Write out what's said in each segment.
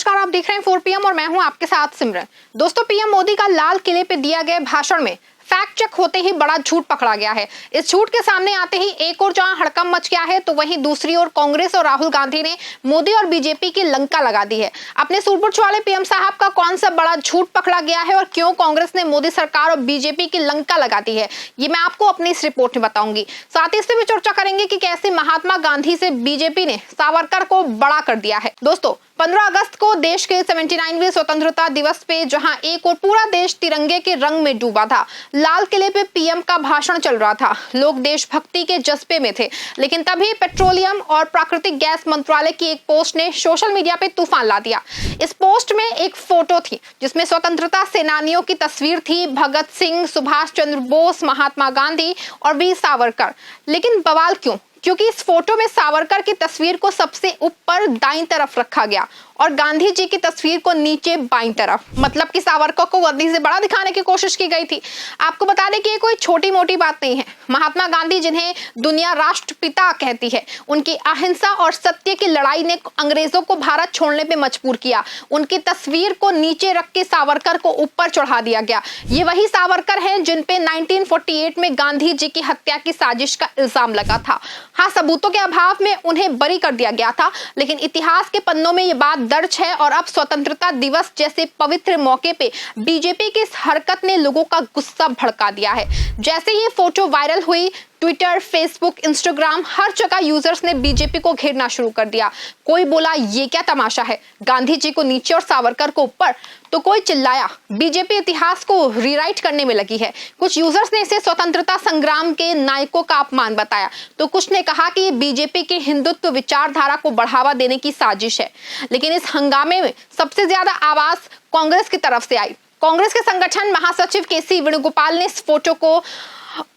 नमस्कार, आप देख रहे हैं 4 PM और मैं हूं आपके साथ सिमरन। दोस्तों, पीएम मोदी का लाल किले पे दिया गया भाषण में फैक्ट चेक होते ही बड़ा झूठ पकड़ा गया है। इस झूठ के सामने आते ही एक और जहां हड़कंप मच गया है, तो वहीं दूसरी ओर कांग्रेस और राहुल गांधी ने मोदी और बीजेपी की लंका लगा दी है। अपने सूटबूट वाले पीएम साहब का कौन सा बड़ा झूठ पकड़ा गया है और क्यों कांग्रेस ने मोदी सरकार और बीजेपी की लंका लगा दी है, ये मैं आपको अपनी इस रिपोर्ट में बताऊंगी। साथ ही इससे भी चर्चा करेंगे कि कैसे महात्मा गांधी से बीजेपी ने सावरकर को बड़ा कर दिया है। दोस्तों, 15 अगस्त को देश के 79वें स्वतंत्रता दिवस पे जहां एक और पूरा देश तिरंगे के रंग में डूबा था, लाल किले पे पीएम का भाषण चल रहा था, लोग देशभक्ति के जज्बे में थे, लेकिन तभी पेट्रोलियम और प्राकृतिक गैस मंत्रालय की एक पोस्ट ने सोशल मीडिया पे तूफान ला दिया। इस पोस्ट में एक फोटो थी जिसमें स्वतंत्रता सेनानियों की तस्वीर थी, भगत सिंह, सुभाष चंद्र बोस, महात्मा गांधी और वीर सावरकर। लेकिन बवाल क्योंकि इस फोटो में सावरकर की तस्वीर को सबसे ऊपर दाईं तरफ रखा गया और गांधी जी की तस्वीर को नीचे बाईं तरफ। मतलब कि सावरकर को गांधी से बड़ा दिखाने की कोशिश की गई थी। आपको बता दें कि ये कोई छोटी मोटी बात नहीं है। महात्मा गांधी, जिन्हें दुनिया राष्ट्रपिता कहती है, उनकी अहिंसा और सत्य की लड़ाई ने अंग्रेजों को भारत छोड़ने पे मजबूर किया। उनकी तस्वीर को नीचे रख के सावरकर को ऊपर चढ़ा दिया गया। ये वही सावरकर हैं जिन पे 1948 में गांधी जी की हत्या की साजिश का इल्जाम लगा था। हाँ, सबूतों के अभाव में उन्हें बरी कर दिया गया था, लेकिन इतिहास के पन्नों में ये बात दर्ज है। और अब स्वतंत्रता दिवस जैसे पवित्र मौके पे बीजेपी की इस हरकत ने लोगों का गुस्सा भड़का दिया है। जैसे ये फोटो वायरल हुई, ट्विटर, फेसबुक, इंस्टाग्राम, हर जगह यूजर्स ने बीजेपी को घेरना शुरू कर दिया। कोई बोला ये क्या तमाशा है, गांधी जी को नीचे और सावरकर को ऊपर, तो कोई चिल्लाया बीजेपी इतिहास को रीराइट करने में लगी है। कुछ यूजर्स ने इसे स्वतंत्रता संग्राम के नायकों का अपमान बताया, तो कुछ ने कहा कि ये बीजेपी की हिंदुत्व विचारधारा को बढ़ावा देने की साजिश है। लेकिन इस हंगामे में सबसे ज्यादा आवाज कांग्रेस की तरफ से आई। कांग्रेस के संगठन महासचिव केसी वेणुगोपाल ने इस फोटो को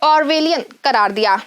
ऑरवेलियन करार दिया।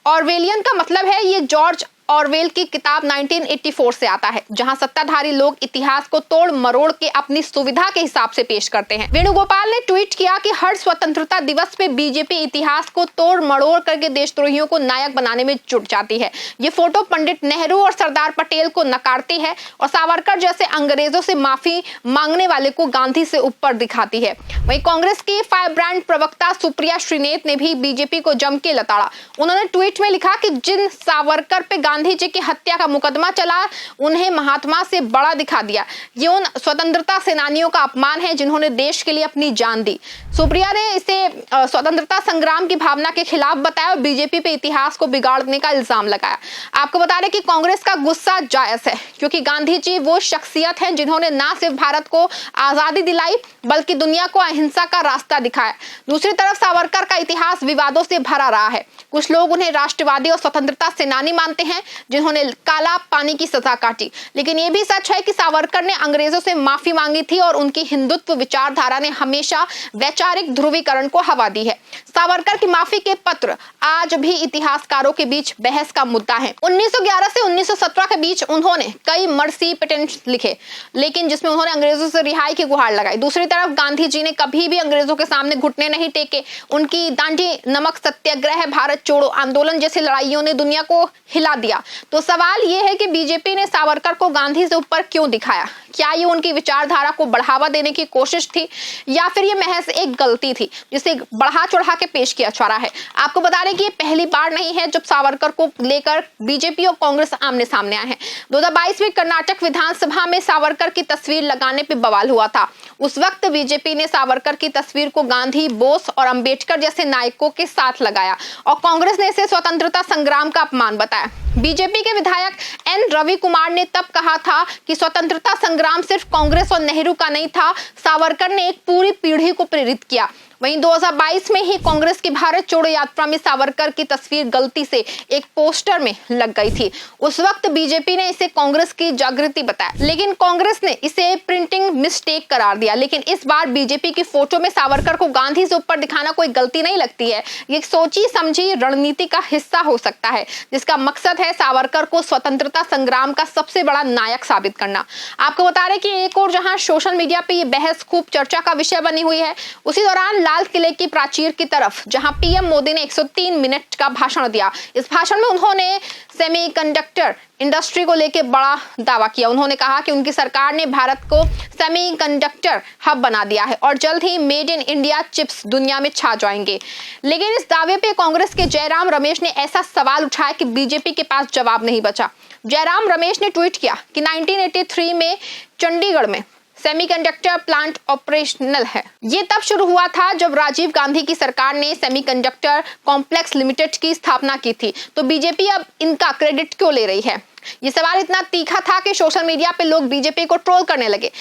ऑरवेलियन का मतलब है ये जॉर्ज ऑरवेल की किताब 1984 से आता है, जहां सत्ताधारी लोग इतिहास को तोड़ मरोड़ के अपनी सुविधा के हिसाब से पेश करते हैं। वेणुगोपाल ने ट्वीट किया कि हर स्वतंत्रता दिवस पे बीजेपी इतिहास को तोड़ मरोड़ करके देशद्रोहियों को नायक बनाने में जुट जाती है। ये फोटो पंडित नेहरू और सरदार पटेल को नकारती है और सावरकर जैसे अंग्रेजों से माफी मांगने वाले को गांधी से ऊपर दिखाती है। वहीं कांग्रेस की फायर ब्रांड प्रवक्ता सुप्रिया श्रीनेत ने भी बीजेपी को जम के लताड़ा। उन्होंने ट्वीट में लिखा कि जिन सावरकर पे गांधी जी की हत्या का मुकदमा चला, उन्हें महात्मा से बड़ा दिखा दिया। ये उन स्वतंत्रता सेनानियों का अपमान है जिन्होंने देश के लिए अपनी जान दी। सुप्रिया ने इसे स्वतंत्रता संग्राम की भावना के खिलाफ बताया और बीजेपी पे इतिहास को बिगाड़ने का इल्जाम लगाया। आपको बता दें कि कांग्रेस का गुस्सा जायज है, क्योंकि गांधी जी वो शख्सियत हैं जिन्होंने ना सिर्फ भारत को आजादी दिलाई बल्कि दुनिया को अहिंसा का रास्ता दिखाया। दूसरी तरफ सावरकर का इतिहास विवादों से भरा रहा है। कुछ लोग उन्हें राष्ट्रवादी और स्वतंत्रता सेनानी मानते हैं जिन्होंने काला पानी की सजा काटी, लेकिन यह भी सच है कि सावरकर ने अंग्रेजों से माफी मांगी थी और उनकी हिंदुत्व विचारधारा ने हमेशा वैचारिक ध्रुवीकरण को हवा दी है। सावरकर की माफी के पत्र आज भी इतिहासकारों के बीच बहस का मुद्दा है। 1911 से 1917 के बीच उन्होंने कई मर्सी पेटेंट लिखे, लेकिन जिसमें उन्होंने अंग्रेजों से रिहाई की गुहार लगाई। दूसरी तरफ गांधी जी ने कभी भी अंग्रेजों के सामने घुटने नहीं टेके। उनकी दांडी नमक सत्याग्रह, भारत छोड़ो आंदोलन जैसी लड़ाइयों ने दुनिया को हिला दिया। तो सवाल यह है कि बीजेपी ने सावरकर को गांधी से ऊपर क्यों दिखाया? क्या ये उनकी विचारधारा को बढ़ावा देने की कोशिश थी या फिर ये महज एक गलती थी जिसे बढ़ा चढ़ा के पेश किया जा रहा है? आपको बता दें कि ये पहली बार नहीं है जब सावरकर को लेकर बीजेपी और कांग्रेस आमने सामने आए हैं। 2022 में कर्नाटक विधानसभा में सावरकर की तस्वीर लगाने पर बवाल हुआ था। उस वक्त बीजेपी ने सावरकर की तस्वीर को गांधी, बोस और अंबेडकर जैसे नायकों के साथ लगाया और कांग्रेस ने इसे स्वतंत्रता संग्राम का अपमान बताया। बीजेपी के विधायक एन रवि कुमार ने तब कहा था कि स्वतंत्रता संग्राम सिर्फ कांग्रेस और नेहरू का नहीं था, सावरकर ने एक पूरी पीढ़ी को प्रेरित किया। वहीं 2022 में ही कांग्रेस की भारत छोड़ो यात्रा में सावरकर की तस्वीर गलती से एक पोस्टर में लग गई थी। उस वक्त बीजेपी ने इसे कांग्रेस की जागृति बताया, लेकिन कांग्रेस ने इसे प्रिंटिंग मिस्टेक करार दिया। लेकिन इस बार बीजेपी की फोटो में सावरकर को गांधी से ऊपर दिखाना कोई गलती नहीं लगती है। ये सोची समझी रणनीति का हिस्सा हो सकता है, जिसका मकसद है सावरकर को स्वतंत्रता संग्राम का सबसे बड़ा नायक साबित करना। आपको बता रहे कि एक और जहां सोशल मीडिया पे ये बहस खूब चर्चा का विषय बनी हुई है, उसी दौरान लाल किले की प्राचीर की तरफ जहां पीएम मोदी ने 103 मिनट का भाषण दिया। इस भाषण में उन्होंने सेमीकंडक्टर इंडस्ट्री को लेकर बड़ा दावा किया। उन्होंने कहा कि उनकी सरकार ने भारत को सेमीकंडक्टर हब बना दिया है और जल्द he made in India chips दुनिया में छा जाएंगे। लेकिन इस दावे पे कांग्रेस के जयराम रमेश ने ऐसा सवाल उठाया कि बीजेपी के पास जवाब नहीं बचा। जयराम रमेश ने ट्वीट किया कि 1983 में चंडीगढ़ में सेमीकंडक्टर प्लांट ऑपरेशनल है। ये तब शुरू हुआ था जब राजीव गांधी की सरकार ने सेमीकंडक्टर कॉम्प्लेक्स लिमिटेड की स्थापना की थी। तो बीजेपी अब इनका क्रेडिट क्यों ले रही है? ये सवाल इतना तीखा था कि सोशल मीडिया पे लोग बीजेपी को ट्रोल करने लगे।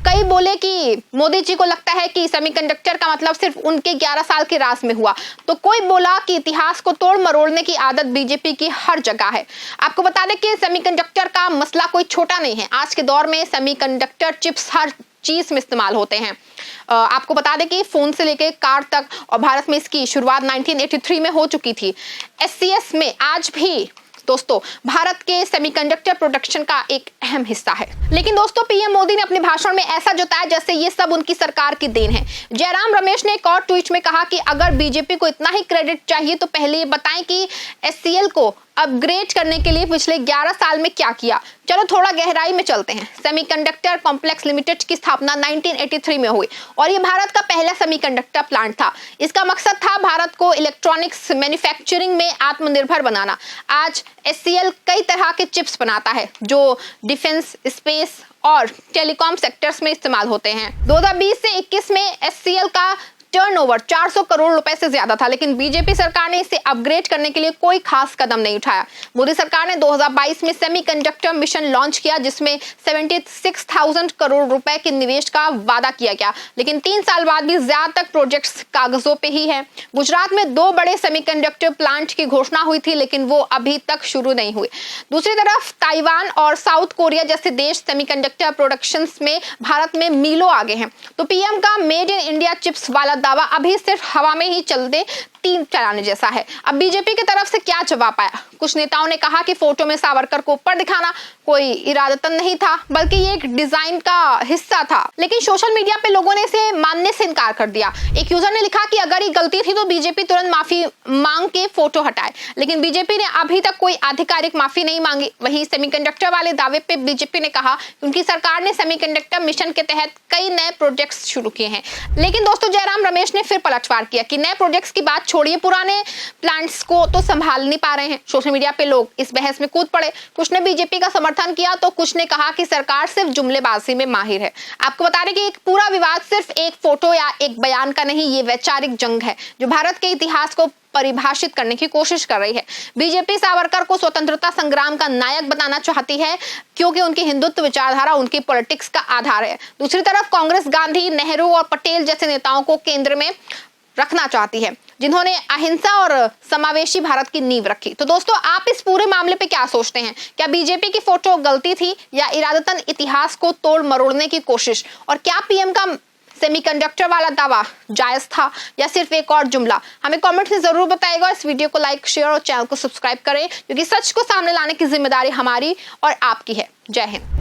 कई बोले कि मोदी जी को लगता है कि सेमीकंडक्टर का मतलब सिर्फ उनके 11 साल के राज में हुआ। तो कोई बोला कि इतिहास को तोड़ मरोड़ने की आदत बीजेपी की हर जगह है। आपको बता दें कि सेमीकंडक्टर का मसला कोई छोटा नहीं है। आज के दौर में सेमीकंडक्टर चिप्स हर चीज में इस्तेमाल होते हैं। आपको बता दें कि फोन से लेकर कार तक, और भारत में इसकी शुरुआत 1983 में हो चुकी थी। SCS में आज भी दोस्तों भारत के सेमीकंडक्टर प्रोडक्शन का एक अहम हिस्सा है। लेकिन दोस्तों पीएम मोदी ने अपने भाषण में ऐसा जताया जैसे ये सब उनकी सरकार की देन है। जयराम रमेश ने एक और ट्वीट में कहा कि अगर बीजेपी को इतना ही क्रेडिट चाहिए तो पहले ये बताएं कि SCL को अपग्रेड करने के लिए पिछले 11 साल में क्या किया। चलो थोड़ा गहराई में चलते हैं। सेमीकंडक्टर कॉम्प्लेक्स लिमिटेड की स्थापना 1983 में हुई और ये भारत का पहला सेमीकंडक्टर प्लांट था। इसका मकसद था भारत को इलेक्ट्रॉनिक्स मैन्युफैक्चरिंग में आत्मनिर्भर बनाना। आज SCL कई तरह के चिप्स बनाता है जो डिफेंस, स्पेस और टेलीकॉम सेक्टर्स में इस्तेमाल होते हैं। 2020 से 21 में SCL का टर्नओवर 400 करोड़ रुपए से ज्यादा था, लेकिन बीजेपी सरकार ने इसे अपग्रेड करने के लिए कोई खास कदम नहीं उठाया। मोदी सरकार ने 2022 में सेमीकंडक्टर मिशन लॉन्च किया जिसमें 76,000 करोड़ रुपए के निवेश का वादा किया गया, लेकिन 3 साल बाद भी ज्यादातर प्रोजेक्ट्स कागजों पे ही है। गुजरात में 2 बड़े सेमीकंडक्टर प्लांट की घोषणा हुई थी, लेकिन वो अभी तक शुरू नहीं हुए। दूसरी तरफ ताइवान और साउथ कोरिया जैसे देश सेमीकंडक्टर प्रोडक्शन में भारत में मीलों आगे हैं। तो पीएम का मेड इन इंडिया चिप्स वाला दावा अभी सिर्फ हवा में ही चलते तीन चलाने जैसा है। अब बीजेपी की तरफ से क्या जवाब आया? कुछ नेताओं ने कहा कि फोटो में सावरकर को ऊपर दिखाना कोई इरादतन नहीं था, बल्कि ये एक डिजाइन का हिस्सा था। लेकिन सोशल मीडिया पे लोगों ने इसे मानने से इनकार कर दिया। एक यूजर ने लिखा कि अगर ये गलती थी तो बीजेपी तुरंत माफी मांग के फोटो हटाए, लेकिन बीजेपी ने अभी तक कोई आधिकारिक माफी नहीं मांगी। वहीं सेमीकंडक्टर वाले दावे पे बीजेपी ने कहा कि उनकी सरकार ने सेमीकंडक्टर मिशन के तहत कई नए प्रोजेक्ट्स शुरू किए हैं। लेकिन दोस्तों जयराम रमेश ने फिर पलटवार किया कि नए प्रोजेक्ट्स की बात छोड़िए, पुराने प्लांट्स को तो संभाल नहीं पा रहे हैं। सोशल मीडिया पे लोग इस बहस में कूद पड़े। कुछ ने बीजेपी का समर्थन किया तो कुछ ने कहा कि सरकार सिर्फ जुमलेबाजी में माहिर है। आपको बता दें कि एक पूरा विवाद सिर्फ एक फोटो या एक बयान का नहीं, ये वैचारिक जंग है जो भारत के इतिहास को परिभाषित करने की कोशिश कर रही है। बीजेपी सावरकर को स्वतंत्रता संग्राम का नायक बनाना चाहती है क्योंकि उनकी हिंदुत्व विचारधारा उनकी पॉलिटिक्स का आधार है। दूसरी तरफ कांग्रेस गांधी, नेहरू और पटेल जैसे नेताओं को केंद्र में रखना चाहती है, जिन्होंने अहिंसा और समावेशी भारत की नींव रखी। तो दोस्तों आप इस पूरे मामले पे क्या सोचते हैं? क्या बीजेपी की फोटो गलती थी या इरादतन इतिहास को तोड़ मरोड़ने की कोशिश? और क्या पीएम का सेमीकंडक्टर वाला दावा जायज था या सिर्फ एक और जुमला? हमें कमेंट्स में जरूर बताइएगा। इस वीडियो को लाइक, शेयर और चैनल को सब्सक्राइब करें क्योंकि सच को सामने लाने की जिम्मेदारी हमारी और आपकी है। जय हिंद।